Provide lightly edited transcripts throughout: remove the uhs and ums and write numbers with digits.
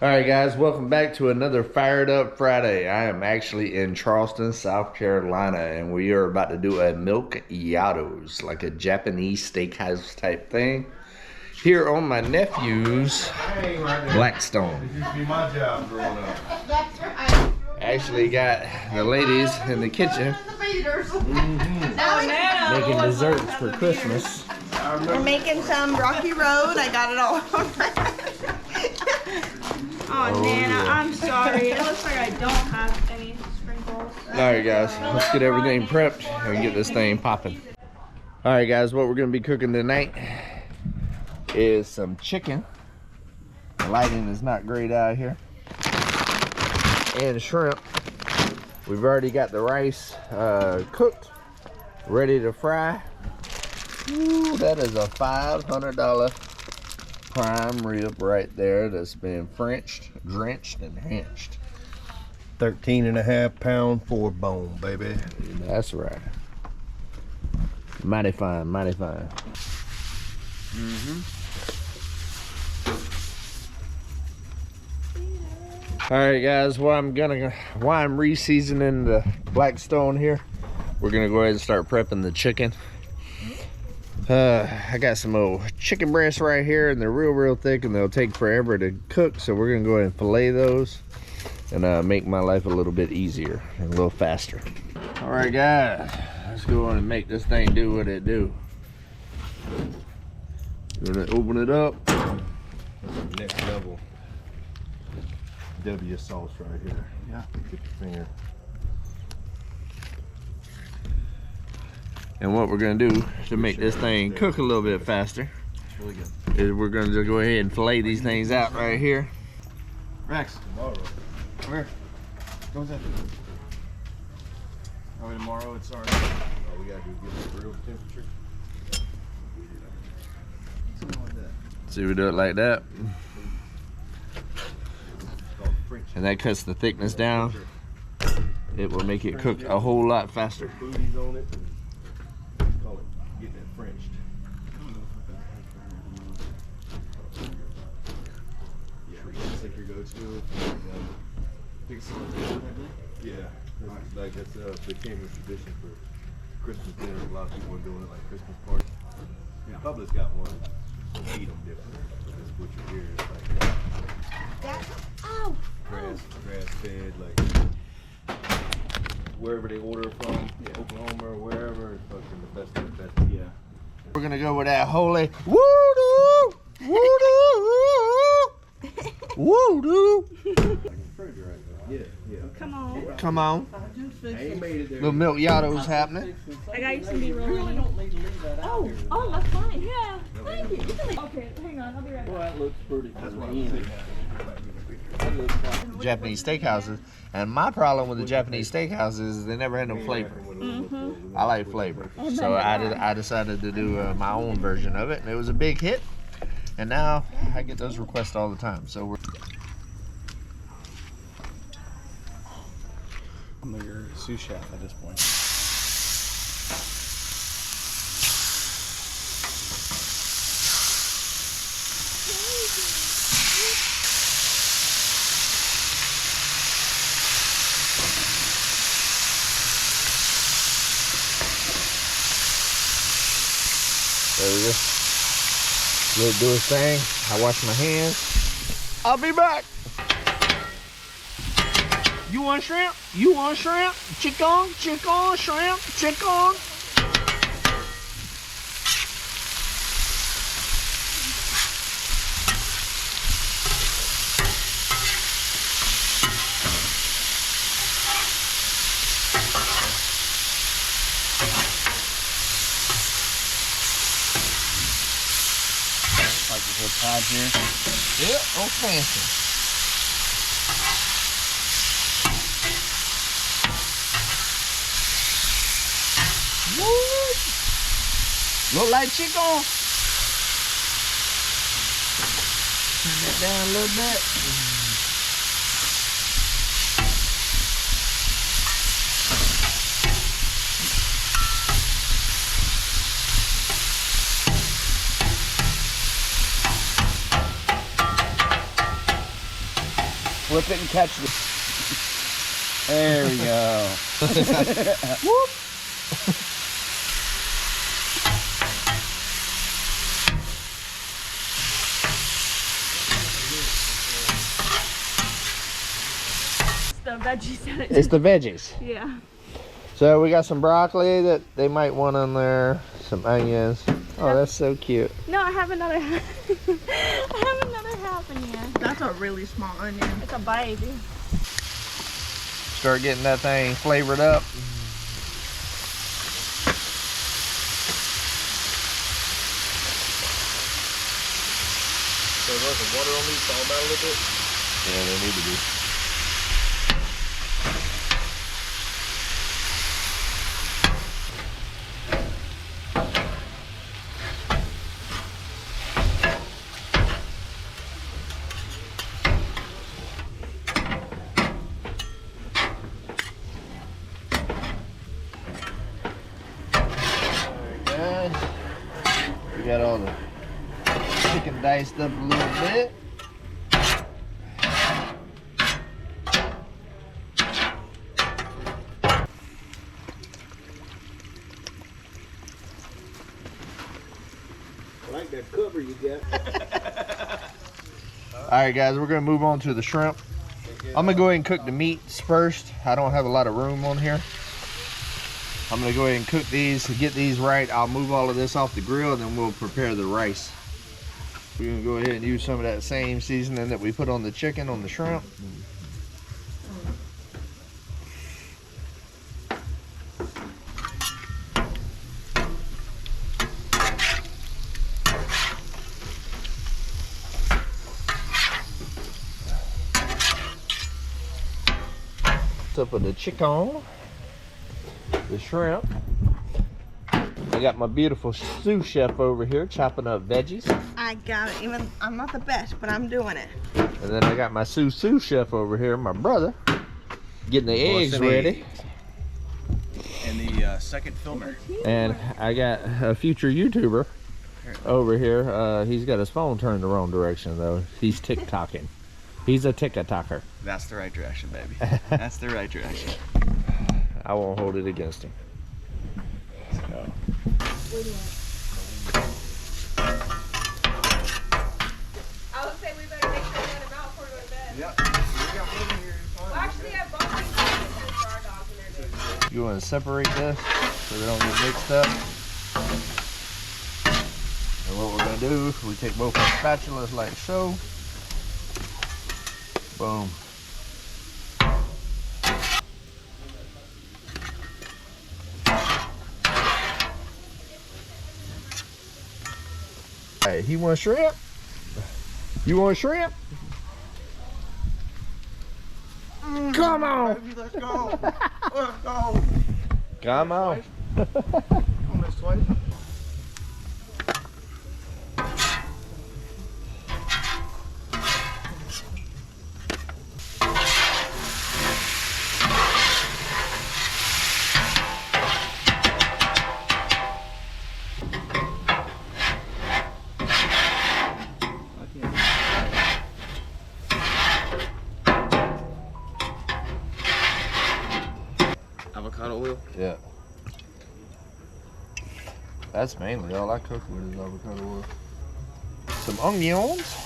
Alright guys, welcome back to another Fired Up Friday. I am actually in Charleston, South Carolina, and we are about to do a milk yados, like a Japanese steakhouse type thing, here on my nephew's Blackstone. It used to be my job growing up. That's right. Actually got the ladies in the kitchen making desserts for Christmas. We're making some Rocky Road. I got it all. Oh, Nana, I'm sorry. It looks like I don't have any sprinkles. Alright guys, let's get everything prepped and get this thing popping. Alright guys, what we're going to be cooking tonight is some chicken. The lighting is not great out here. And shrimp. We've already got the rice cooked, ready to fry. Ooh, that is a $500 prime rib right there that's been Frenched, drenched, and hanched. 13.5 pound 4 bone, baby. That's right. Mighty fine, mighty fine. All right, guys. Why I'm reseasoning the Blackstone here? We're gonna go ahead and start prepping the chicken. I got some old chicken breasts right here, and they're real thick, and they'll take forever to cook. So we're gonna go ahead and fillet those, and make my life a little bit easier and a little faster. All right, guys. Let's go on and make this thing do what it do. Gonna open it up. Next level. W sauce right here. Yeah. Get your finger. And what we're gonna do to make this thing cook a little bit faster Really good. is we're gonna just go ahead and fillet these things out right here. Rex, Tomorrow. come here. Go inside. Oh, tomorrow it's already. All we gotta do is get the real temperature. Something like that. See, we do it like that, It's called French. and that cuts the thickness down. It will make it cook a whole lot faster. Booties on it. Call it getting it Frenched. Yeah, that's like your go-to. Big salad. Yeah, like that's became a tradition for Christmas dinner. A lot of people are doing it like Christmas party. Yeah. Publix got one. Eat them different. But this butcher here is like grass fed, like wherever they order from, Oklahoma or wherever, it's fucking the best of the best. Yeah. We're gonna go with that holy woo-doo, woo-doo, woo-doo. Yeah, yeah. Come on. Come on, I ain't made it there. little milk yados happening. I got you some B-roll. Oh, that's fine. Yeah. Thank you. Okay, hang on. I'll be right back. Well, that looks pretty. That's what I'm saying. Japanese steakhouses, and my problem with the Japanese steakhouses is they never had no flavor. I like flavor, so I decided to do my own version of it, and it was a big hit. And now I get those requests all the time. So we're I'm like your sous chef at this point. there we go. Let it do its thing. I wash my hands. I'll be back. You want shrimp? You want shrimp? Chicken, chicken, shrimp, chicken. Like this little pad here. Yep, oh fancy. Woo! Look like chicken. Turn that down a little bit. Flip it and catch it. There we go. Whoop. The veggies in it. It's the veggies. Yeah. So we got some broccoli that they might want on there. Some onions. Oh, that's so cute. No, I have another half. I have another half in here. That's a really small onion. It's a baby. Start getting that thing flavored up. So there's some water on these, thaw them out a little bit. Yeah, they need to be. We got all the chicken diced up a little bit. I like that cover you got. Alright guys, we're gonna move on to the shrimp. I'm gonna go ahead and cook the meats first. I don't have a lot of room on here. I'm gonna go ahead and cook these to get these right. I'll move all of this off the grill and then we'll prepare the rice. We're gonna go ahead and use some of that same seasoning that we put on the chicken, on the shrimp. Up with the chicken, the shrimp. I got my beautiful sous chef over here chopping up veggies. I got it. Even I'm not the best, but I'm doing it. And then I got my sous chef over here, my brother, getting the eggs ready. And the second filmer. And I got a future YouTuber over here. He's got his phone turned the wrong direction though. He's TikToking. He's a TikToker. That's the right direction, baby. That's the right direction. I won't hold it against him. So. I would say we better make sure we let him out before we go to bed. Yep. We got one in here. Well, actually, I bought these chickens for our dog and they're good. You want to separate this so they don't get mixed up. And what we're going to do, we take both our spatulas like so. Boom. Hey, he want shrimp? You want shrimp? Come on! Baby, let's go. Let's go. Come on. On this way. Avocado oil. Yeah. That's mainly all I cook with is avocado oil. Some onions.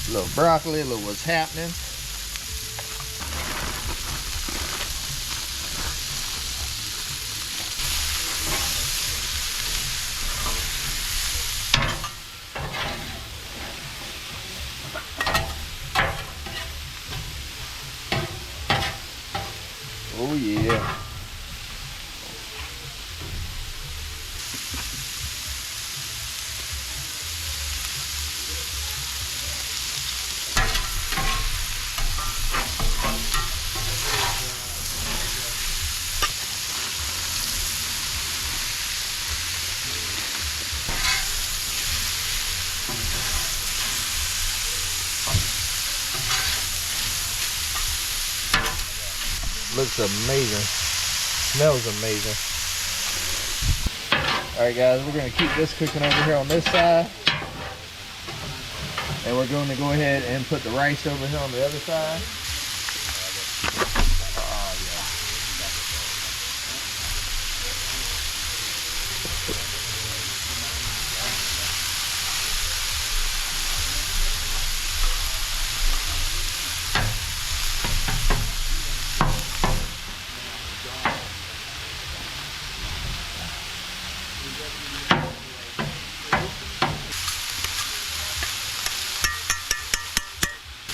A little broccoli, a little what's happening. Oh yeah. Looks amazing. Smells amazing. Alright guys, we're going to keep this cooking over here on this side. And we're going to go ahead and put the rice over here on the other side.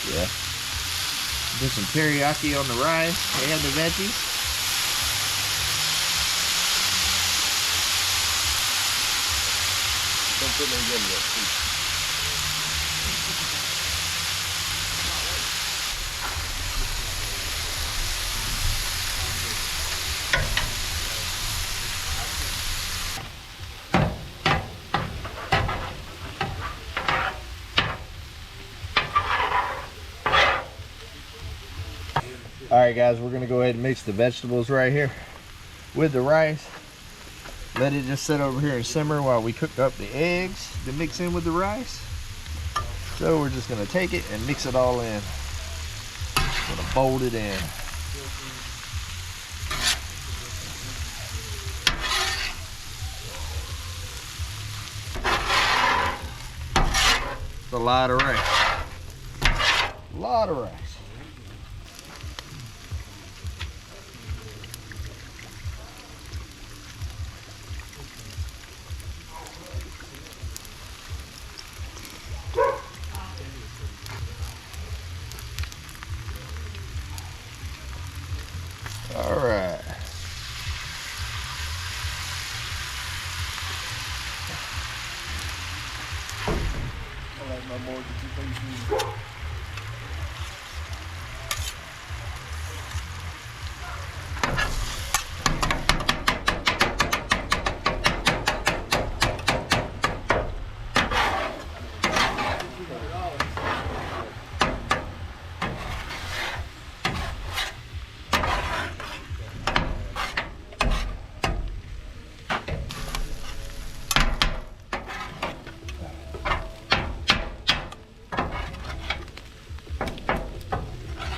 Yeah. Do some teriyaki on the rice and the veggies. Don't put no yum yet, please. Alright guys, we're going to go ahead and mix the vegetables right here with the rice. Let it just sit over here and simmer while we cook up the eggs to mix in with the rice. So we're just going to take it and mix it all in. Going to fold it in. It's a lot of rice. A lot of rice. All right.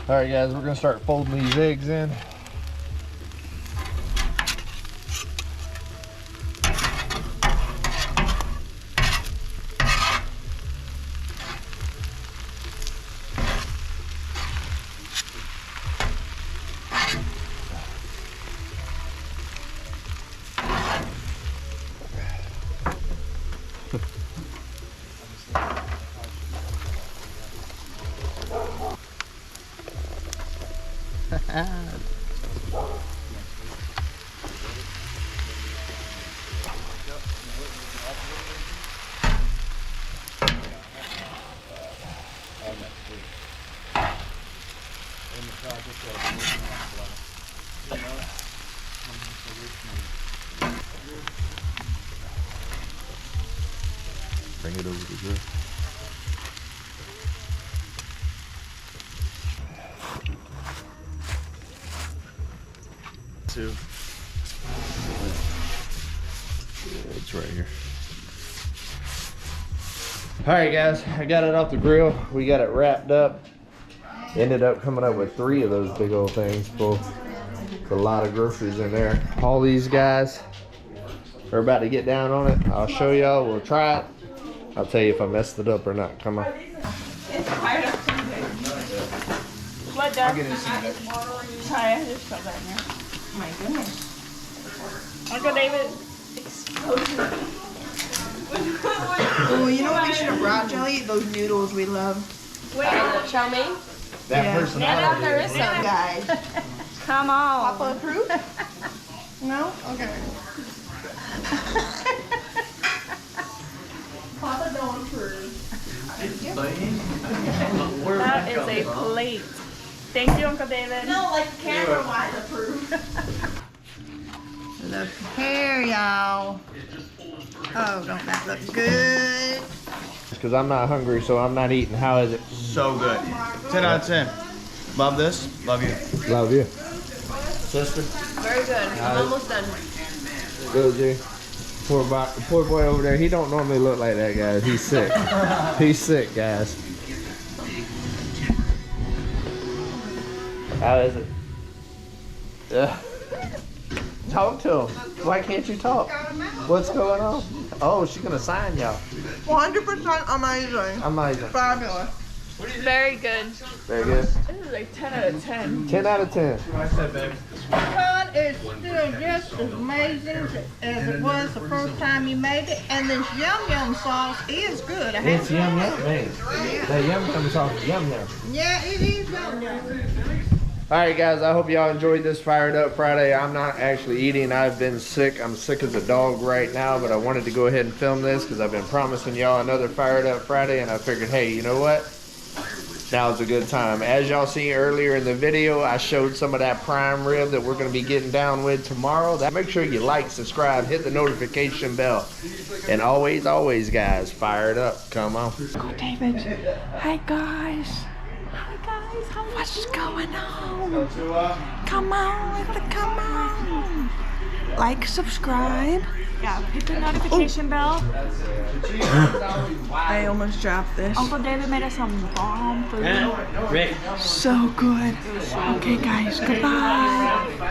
All right, guys, we're gonna start folding these eggs in. Bring it over to the grill. Two. Yeah, it's right here. All right, guys, I got it off the grill. We got it wrapped up. Ended up coming up with 3 of those big old things full. It's a lot of groceries in there. All these guys are about to get down on it. I'll show y'all. We'll try it. I'll tell you if I messed it up or not. Come on. What does? Try it. Just shove that in there. My goodness. Uncle David. Oh, you know what we should have brought, Jelly? Those noodles we love. Wait, chow mein? That Yeah. personality. There is some. Guys. Come on. Papa approved? No? Okay. Papa don't approve. That is a plate. Thank you, Uncle David. No, like camera-wise approved. Look here, y'all. Oh, don't that look good? Because I'm not hungry, so I'm not eating. How is it? So good. 10 out of 10. Love this. Love you. Love you. Sister? Very good. I'm almost done. Good, G. Poor boy over there. He don't normally look like that, guys. He's sick. He's sick, guys. How is it? Talk to him. Why can't you talk? What's going on? Oh, she's gonna sign y'all. 100% amazing. Amazing. Fabulous. Very good. Very good. This is like 10 out of 10. 10 out of 10. Pecan is still just as amazing as it was the first time you made it, and this yum yum sauce is good. I have It's yum yum, man. That yum yum sauce is yum yum. Yeah, it is yum yum. Alright guys, I hope y'all enjoyed this Fired Up Friday. I'm not actually eating. I've been sick. I'm sick as a dog right now, but I wanted to go ahead and film this because I've been promising y'all another Fired Up Friday, and I figured, hey, you know what? Now's a good time. As y'all see earlier in the video, I showed some of that prime rib that we're going to be getting down with tomorrow. Make sure you like, subscribe, hit the notification bell. And always, always, guys, fired up. Come on. Oh, David. Hi, guys. Hi, guys. What's going on? Come on. Come on. Like, subscribe. Yeah, hit the notification bell. I almost dropped this. Uncle David made us some bomb food. So good. Okay, guys. Goodbye.